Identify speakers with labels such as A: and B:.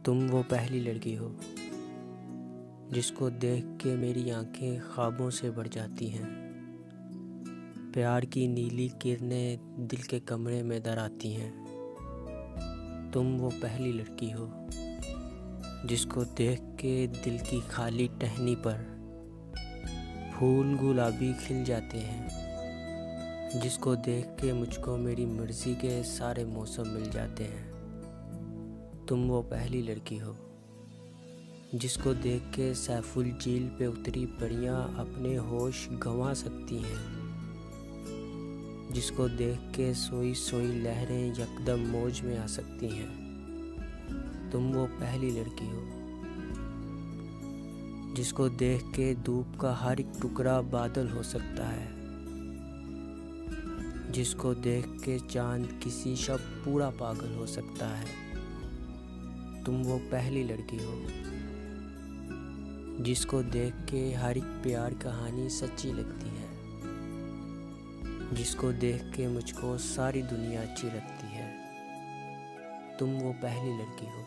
A: तुम वो पहली लड़की हो जिसको देख के मेरी आंखें ख्वाबों से भर जाती हैं। प्यार की नीली किरणें दिल के कमरे में दर आती हैं। तुम वो पहली लड़की हो जिसको देख के दिल की खाली टहनी पर फूल गुलाबी खिल जाते हैं। जिसको देख के मुझको मेरी मर्ज़ी के सारे मौसम मिल जाते हैं। तुम वो पहली लड़की हो जिसको देख के सैफुल झील पे उतरी परियां अपने होश गंवा सकती हैं। जिसको देख के सोई सोई लहरें यकदम मौज में आ सकती हैं। तुम वो पहली लड़की हो जिसको देख के धूप का हर एक टुकड़ा बादल हो सकता है। जिसको देख के चांद किसी शब पूरा पागल हो सकता है। तुम वो पहली लड़की हो जिसको देख के हर एक प्यार कहानी सच्ची लगती है। जिसको देख के मुझको सारी दुनिया अच्छी लगती है। तुम वो पहली लड़की हो।